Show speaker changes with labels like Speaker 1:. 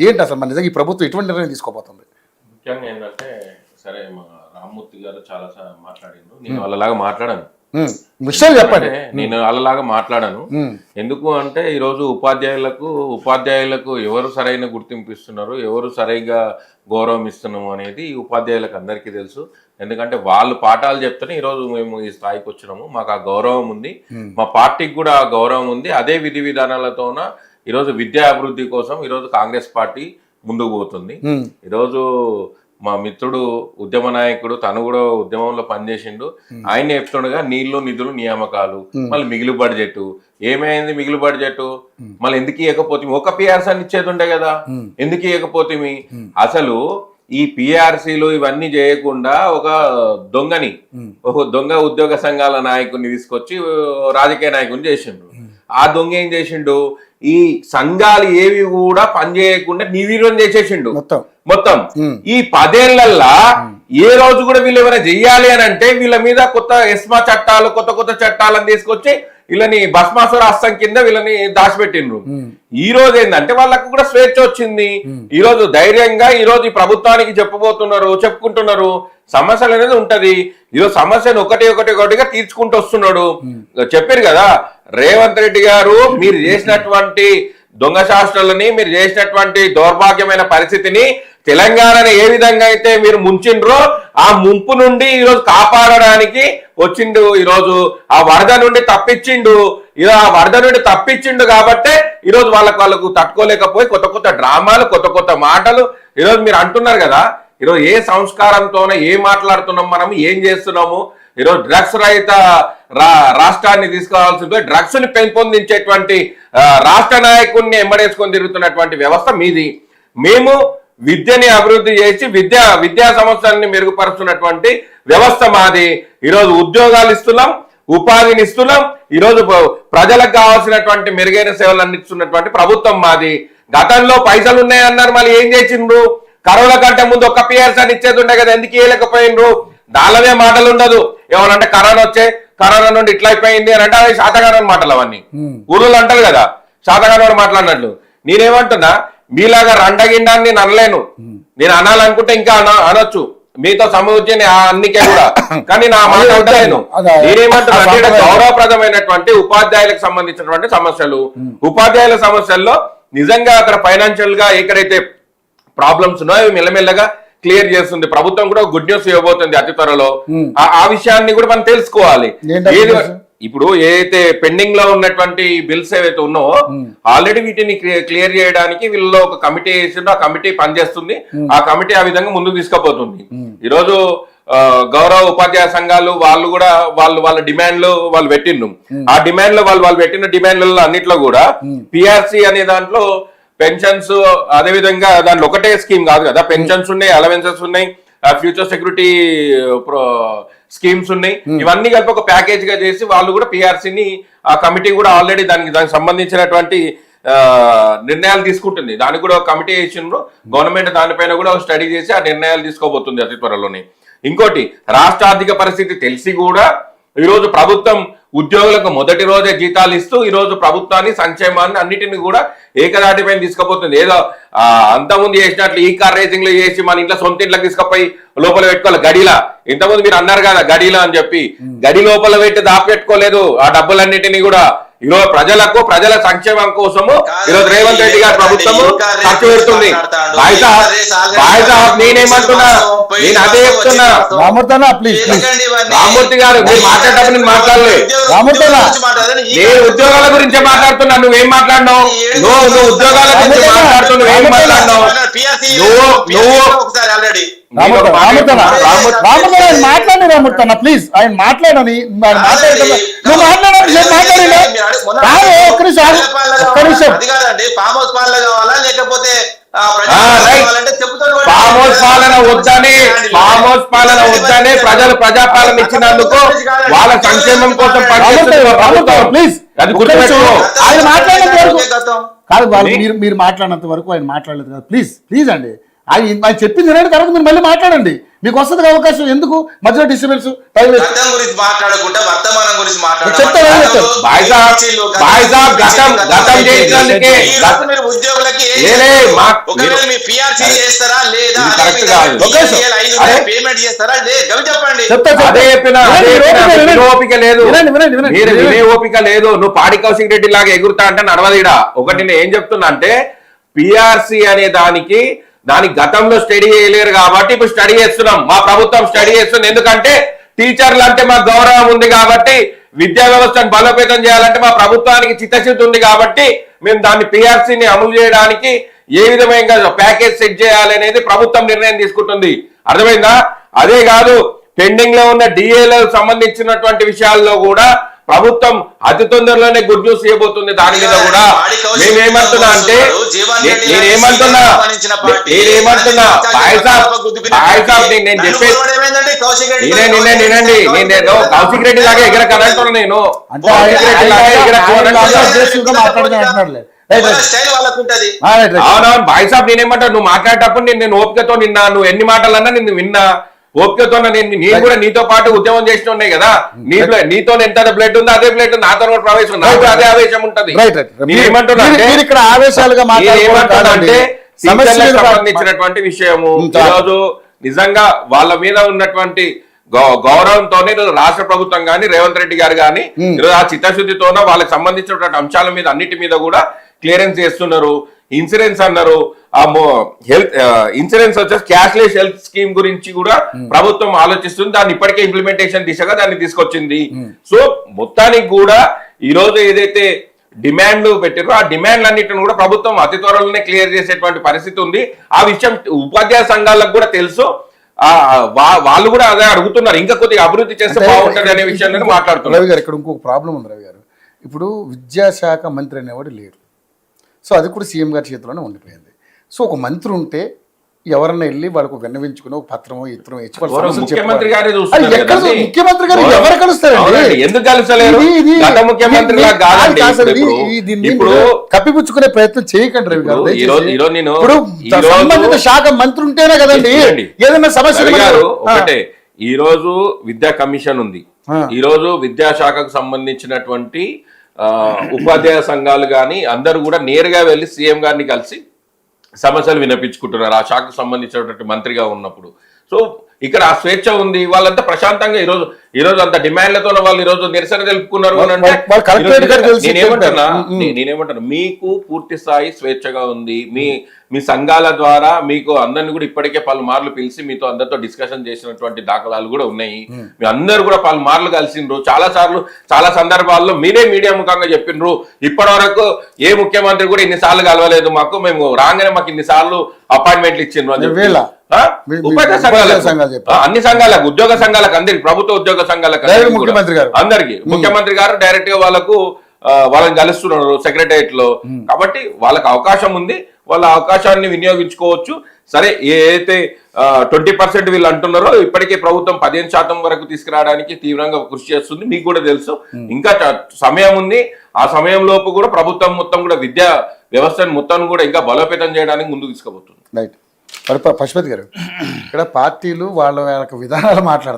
Speaker 1: ఏంటి అసలు మన నిజంగా ఈ ప్రభుత్వం ఎటువంటి నిర్ణయం తీసుకోబోతుంది?
Speaker 2: ముఖ్యంగా ఏంటంటే సరే మా రామ్మూర్తి గారు చాలా మాట్లాడిండు, నేను వాళ్ళలాగా మాట్లాడాను.
Speaker 1: విషయాలు చెప్పండి.
Speaker 2: నేను వాళ్ళలాగా మాట్లాడాను. ఎందుకు అంటే ఈరోజు ఉపాధ్యాయులకు ఎవరు సరైన గుర్తింపు ఇస్తున్నారు, ఎవరు సరిగా గౌరవం ఇస్తున్నాము అనేది ఉపాధ్యాయులకు అందరికీ తెలుసు. ఎందుకంటే వాళ్ళు పాఠాలు చెప్తేనే ఈరోజు మేము ఈ స్థాయికి వచ్చినాము. మాకు ఆ గౌరవం ఉంది, మా పార్టీకి కూడా ఆ గౌరవం ఉంది. అదే విధి విధానాలతోన ఈరోజు విద్యా అభివృద్ధి కోసం ఈరోజు కాంగ్రెస్ పార్టీ ముందుకు పోతుంది. ఈరోజు మా మిత్రుడు ఉద్యమ నాయకుడు, తను కూడా ఉద్యమంలో పనిచేసిండు. ఆయన చెప్తుండగా నీళ్లు నిధులు నియామకాలు, మళ్ళీ మిగులు బడ్జెట్ ఏమైంది? మిగులు బడ్జెట్ మళ్ళీ ఎందుకు ఇవ్వకపోతే ఒక పిఆర్సీ అని ఇచ్చేది ఉండే కదా, ఎందుకు ఇవ్వకపోతే? అసలు ఈ పిఆర్సీలు ఇవన్నీ చేయకుండా ఒక దొంగ ఉద్యోగ సంఘాల నాయకుడిని తీసుకొచ్చి రాజకీయ నాయకుడిని చేసిండు. ఆ దొంగ ఏం చేసిండు? ఈ సంఘాలు ఏవి కూడా పనిచేయకుండా నిర్వీర్యం చేసేసిండు మొత్తం. ఈ 10 ఏళ్లల్లా ఏ రోజు కూడా వీళ్ళు ఏమైనా చెయ్యాలి అని అంటే వీళ్ళ మీద కొత్త ఎస్మా చట్టాలు, కొత్త చట్టాలను తీసుకొచ్చి వీళ్ళని భస్మాసుర హస్తం కింద వీళ్ళని దాచిపెట్టిండ్రు. ఈ రోజు ఏంటంటే వాళ్ళకు కూడా స్వేచ్ఛ వచ్చింది. ఈ రోజు ధైర్యంగా ఈ రోజు ఈ ప్రభుత్వానికి చెప్పుకుంటున్నారు. సమస్యలు అనేది ఉంటది. ఈరోజు సమస్యను ఒకటిగా తీర్చుకుంటూ వస్తున్నాడు. చెప్పారు కదా రేవంత్ రెడ్డి గారు, మీరు చేసినటువంటి దొంగ శాస్త్రాలని, మీరు చేసినటువంటి దౌర్భాగ్యమైన పరిస్థితిని తెలంగాణని ఏ విధంగా అయితే మీరు ముంచిండ్రో ఆ ముంపు నుండి ఈరోజు కాపాడడానికి వచ్చిండు. ఈరోజు ఆ వరద నుండి తప్పించిండు కాబట్టే ఈరోజు వాళ్ళకు తట్టుకోలేకపోయి కొత్త డ్రామాలు, కొత్త మాటలు ఈరోజు మీరు అంటున్నారు కదా. ఈరోజు ఏ సంస్కారంతోనే ఏం మాట్లాడుతున్నాం, మనం ఏం చేస్తున్నాము? ఈరోజు డ్రగ్స్ రహిత రాష్ట్రాన్ని తీసుకోవాల్సిందే. డ్రగ్స్ ని పెంపొందించేటువంటి రాష్ట్ర నాయకుడిని ఎంబడేసుకొని తిరుగుతున్నటువంటి వ్యవస్థ మీది. మేము విద్యని అభివృద్ధి చేసి విద్యా సంస్థల్ని మెరుగుపరుస్తున్నటువంటి వ్యవస్థ మాది. ఈరోజు ఉద్యోగాలు ఇస్తున్నాం, ఉపాధిని ఇస్తున్నాం. ఈరోజు ప్రజలకు కావాల్సినటువంటి మెరుగైన సేవలు అందిస్తున్నటువంటి ప్రభుత్వం మాది. గతంలో పైసలు ఉన్నాయన్నారు, మళ్ళీ ఏం చేసిండ్రు? కరోనా కంటే ముందు ఒక్క పిఆర్సీ అని ఇచ్చేది ఉండే కదా, ఎందుకు ఇవ్వలేకపోయినరు? దానివే మాటలు ఉండదు. ఏమనంటే కరోనా నుండి ఇట్లా అయిపోయింది అని అంటే అవి శాతగానం మాటలు. అవన్నీ ఊరులు అంటారు కదా శాతగానం మాట్లాడినట్లు. నేనేమంటున్నా, మీలాగా రండగిండాన్ని నేను అనలేను. నేను అనాలనుకుంటే ఇంకా అనొచ్చు, మీతో సమూర్జని అన్నికే కూడా, కానీ నా మాట ఉండలేను. నేనేమంటున్నా అంటే గౌరవప్రదమైనటువంటి ఉపాధ్యాయులకు సంబంధించినటువంటి సమస్యలు, ఉపాధ్యాయుల సమస్యల్లో నిజంగా అక్కడ ఫైనాన్షియల్ గా ఎక్కడైతే ప్రాబ్లమ్స్ ఉన్నాయో అవి మెల్లమెల్లగా క్లియర్ చేస్తుంది ప్రభుత్వం. కూడా గుడ్ న్యూస్ ఇవ్వబోతుంది అతి త్వరలో. ఆ విషయాన్ని కూడా మనం తెలుసుకోవాలి. ఇప్పుడు ఏదైతే పెండింగ్ లో ఉన్నటువంటి బిల్స్ ఏవైతే ఉన్నావో ఆల్రెడీ వీటిని క్లియర్ చేయడానికి వీళ్ళలో ఒక కమిటీ వేసిందో, ఆ కమిటీ పనిచేస్తుంది. ఆ కమిటీ ఆ విధంగా ముందుకు తీసుకుపోతుంది. ఈరోజు గౌరవ ఉపాధ్యాయ సంఘాలు వాళ్ళు కూడా వాళ్ళ డిమాండ్లు వాళ్ళు పెట్టిండ్రు. ఆ డిమాండ్లు వాళ్ళు పెట్టిన డిమాండ్లలో అన్నిట్లో కూడా పిఆర్సీ అనే దాంట్లో పెన్షన్స్, అదే విధంగా దాంట్లో ఒకటే స్కీమ్ కాదు కదా, పెన్షన్స్ ఉన్నాయి, అలవెన్సెస్ ఉన్నాయి, ఫ్యూచర్ సెక్యూరిటీ స్కీమ్స్ ఉన్నాయి. ఇవన్నీ కలిపి ఒక ప్యాకేజ్ గా చేసి వాళ్ళు కూడా పిఆర్సీని, ఆ కమిటీ కూడా ఆల్రెడీ దానికి సంబంధించినటువంటి నిర్ణయాలు తీసుకుంటుంది. దానికి కూడా ఒక కమిటీ వేసిండ్రు. గవర్నమెంట్ దానిపైన కూడా స్టడీ చేసి ఆ నిర్ణయాలు తీసుకోబోతుంది అతి త్వరలోనే. ఇంకోటి, రాష్ట్ర ఆర్థిక పరిస్థితి తెలిసి కూడా ఈరోజు ప్రభుత్వం ఉద్యోగులకు మొదటి రోజే జీతాలు ఇస్తూ ఈరోజు ప్రభుత్వాన్ని, సంక్షేమాన్ని అన్నిటిని కూడా ఏకదాటిపైన తీసుకుపోతుంది. ఏదో అంతకుముందు చేసినట్లు ఈ కార్ రేసింగ్ లో చేసి మన ఇంట్లో సొంత ఇంట్లోకి తీసుకుపోయి లోపల పెట్టుకోవాలి. గడిలా ఇంతకుముందు మీరు అన్నారు కదా గడిలా అని చెప్పి, గడి లోపల పెట్టి దాపెట్టుకోలేదు ఆ డబ్బులన్నిటినీ కూడా. ఈరోజు ప్రజల సంక్షేమం కోసము ఈరోజు రేవంత్ రెడ్డి గారి ప్రభుత్వము ఖర్చు పెడుతుంది. నేనేమంటున్నా, నేను అదే చెప్తున్నా. రామ్మూర్తి గారు మీరు మాట్లాడేటప్పుడు నేను మాట్లాడలేదు. నేను ఉద్యోగాల గురించే మాట్లాడుతున్నా, నువ్వేం మాట్లాడినావు? నువ్వు ఉద్యోగాల గురించి మాట్లాడుతున్నావు, నువ్వేం మాట్లాడినావు?
Speaker 1: రామూర్తన్న ప్లీజ్, ఆయన మాట్లాడని
Speaker 3: పాలన
Speaker 1: ప్రజలు ప్రజాపాలన ఇచ్చినందుకు వాళ్ళ సంక్షేమం కోసం ప్లీజ్ అది గుర్తుపెట్టుకో. ఆయన మాట్లాడినంత వరకు కాదు, మీరు మాట్లాడినంత వరకు ఆయన మాట్లాడలేదు కదా. ప్లీజ్ అండి, ఆయన చెప్పింది వినండి, తర్వాత మీరు మళ్ళీ మాట్లాడండి.
Speaker 3: మీకు వస్తుంది అవకాశం, ఎందుకు మధ్యలో డిస్టర్బెన్స్? టైం
Speaker 4: గతం గురించి మాట్లాడకుండా వర్తమానం గురించి మీరు ఉద్యోగులకి చేస్తారా లేదా పేమెంట్ చేస్తారా చెప్పండి.
Speaker 2: ఓపిక లేదు, వినే ఓపిక లేదు. నువ్వు పాడి కౌశిక్ రెడ్డి లాగా ఎగురుతా అంటే నడవదీడా. ఒకటి నేను ఏం చెప్తున్నా అంటే పిఆర్సి అనే దాని గతంలో స్టడీ చేయలేరు కాబట్టి ఇప్పుడు స్టడీ చేస్తున్నాం. మా ప్రభుత్వం స్టడీ చేస్తుంది, ఎందుకంటే టీచర్లు అంటే మాకు గౌరవం ఉంది కాబట్టి, విద్యా వ్యవస్థను బలోపేతం చేయాలంటే మా ప్రభుత్వానికి చిత్తశుద్ధి ఉంది కాబట్టి మేము దాన్ని పిఆర్సీని అమలు చేయడానికి ఏ విధమైన ప్యాకేజ్ సెట్ చేయాలి అనేది ప్రభుత్వం నిర్ణయం తీసుకుంటుంది. అర్థమైందా? అదే కాదు, పెండింగ్ లో ఉన్న డిఏలకు సంబంధించినటువంటి విషయాల్లో కూడా ప్రభుత్వం అతి తొందరలోనే గుడ్ న్యూస్ చేయబోతుంది. దాని మీద కూడా నేనేమంటున్నా అంటే నేనేమంటున్నా నేను చెప్పేది వినండి. నేను కౌశిక్ రెడ్డి లాగా ఎగరకనంటున్నా. నేను కౌశిక్ రెడ్డి లాగా అవునవును బాయ్ సాబ్. నేనేమంటా, నువ్వు మాట్లాడేటప్పుడు నేను ఓపికతో నిన్నా, నువ్వు ఎన్ని మాటలన్నా నిన్ను విన్నా ఓపికతో. నేను కూడా నీతో పాటు ఉద్యమం చేసిన ఉన్నాయి కదా, నీతో ఎంత బ్లడ్ ఉందో అదే బ్లడ్ నాతో కూడా ప్రవేశం, నాకు అదే ఆవేశం ఉంటది. నేనేమంటున్నా అంటే సంబంధించినటువంటి విషయము ఈరోజు నిజంగా వాళ్ళ మీద ఉన్నటువంటి గౌరవంతోనే ఈరోజు రాష్ట్ర ప్రభుత్వం గాని రేవంత్ రెడ్డి గారు గాని ఈరోజు ఆ చిత్తశుద్ధితోనో వాళ్ళకి సంబంధించినటువంటి అంశాల మీద అన్నిటి మీద కూడా క్లియరెన్స్ చేస్తున్నారు. ఇన్సూరెన్స్ అన్నారు, హెల్త్ ఇన్సూరెన్స్ వచ్చేసి క్యాష్లెస్ హెల్త్ స్కీమ్ గురించి కూడా ప్రభుత్వం ఆలోచిస్తుంది. దాన్ని ఇప్పటికే ఇంప్లిమెంటేషన్ దిశగా దాన్ని తీసుకొచ్చింది. సో మొత్తానికి కూడా ఈ రోజు ఏదైతే డిమాండ్లు పెట్టారో ఆ డిమాండ్లన్నిటిని కూడా ప్రభుత్వం అతి త్వరలోనే క్లియర్ చేసేటువంటి పరిస్థితి ఉంది. ఆ విషయం ఉపాధ్యాయ సంఘాలకు కూడా తెలుసు. వాళ్ళు కూడా అదే అడుగుతున్నారు, ఇంకా కొద్దిగా అభివృద్ధి చేస్తే బాగుంటుంది అనే విషయాన్ని మాట్లాడుతున్నారు.
Speaker 3: రవి గారు, ఇక్కడ ఇంకొక ప్రాబ్లం ఉంది రవి గారు. ఇప్పుడు విద్యాశాఖ మంత్రి అనేవాడు లేరు. సో అది కూడా సీఎం గారి చేతిలోనే ఉండిపోయింది. సో ఒక మంత్రి ఉంటే ఎవరన్నా వెళ్ళి వాళ్ళకు విన్నవించుకుని ఒక పత్రమో ఇతరమో ఇచ్చి
Speaker 2: ముఖ్యమంత్రి గారు
Speaker 3: ముఖ్యమంత్రి గారు ఎవరు కలుస్తారండి?
Speaker 2: ఎందుకు కలుస్తలేరు?
Speaker 3: ఇప్పుడు కప్పిపుచ్చుకునే ప్రయత్నం చేయకండి రవి గారు. ఇప్పుడు సంబంధిత శాఖ మంత్రి ఉంటేనే కదండి ఏదైనా సమస్య.
Speaker 2: ఒకటే, ఈ రోజు విద్యా కమిషన్ ఉంది. ఈ రోజు విద్యాశాఖకు సంబంధించినటువంటి ఉపాధ్యాయ సంఘాలు కానీ అందరూ కూడా నేరుగా వెళ్ళి సీఎం గారిని కలిసి సమస్యలు వినిపించుకుంటున్నారు ఆ శాఖకు సంబంధించినటువంటి మంత్రిగా ఉన్నప్పుడు. సో ఇక్కడ ఆ స్వేచ్ఛ ఉంది. వాళ్ళంతా ప్రశాంతంగా ఈరోజు అంత డిమాండ్లతో వాళ్ళు ఈరోజు నిరసన తెలుపుకున్నారు. నేనేమంటున్నా, మీకు పూర్తి స్థాయి స్వేచ్ఛగా ఉంది. మీ సంఘాల ద్వారా మీకు అందరిని కూడా ఇప్పటికే పలుమార్లు పిలిచి మీతో అందరితో డిస్కషన్ చేసినటువంటి దాఖలాలు కూడా ఉన్నాయి. మీ అందరు కూడా పలుమార్లు కలిసిండ్రు, చాలా సందర్భాల్లో మీరే మీడియా ముఖంగా చెప్పిండ్రు. ఇప్పటి వరకు ఏ ముఖ్యమంత్రి కూడా ఇన్నిసార్లు కలవలేదు మాకు, మేము రాగానే మాకు ఇన్నిసార్లు అపాయింట్మెంట్లు ఇచ్చిండ్రు అని ఉపాధ్యాయ సంఘాలు, అన్ని సంఘాలకు, ఉద్యోగ సంఘాలకు, అందరికి, ప్రభుత్వ ఉద్యోగ సంఘాలకు అందరికి ముఖ్యమంత్రి గారు డైరెక్ట్ గా వాళ్ళని కలుస్తున్నారు సెక్రటరియట్ లో. కాబట్టి వాళ్ళకి అవకాశం ఉంది, వాళ్ళ అవకాశాన్ని వినియోగించుకోవచ్చు. సరే, ఏదైతే 20% వీళ్ళు అంటున్నారో ఇప్పటికే ప్రభుత్వం 15% వరకు తీసుకురావడానికి తీవ్రంగా కృషి చేస్తుంది. మీకు కూడా తెలుసు, ఇంకా సమయం ఉంది. ఆ సమయం లోపు కూడా ప్రభుత్వం మొత్తం కూడా విద్యా వ్యవస్థను మొత్తం కూడా ఇంకా బలోపేతం చేయడానికి ముందుకు తీసుకుపోతుంది.
Speaker 3: రైట్. పశుపతి గారు, ఇక్కడ పార్టీలు వాళ్ళ విధానాలు మాట్లాడతాయి.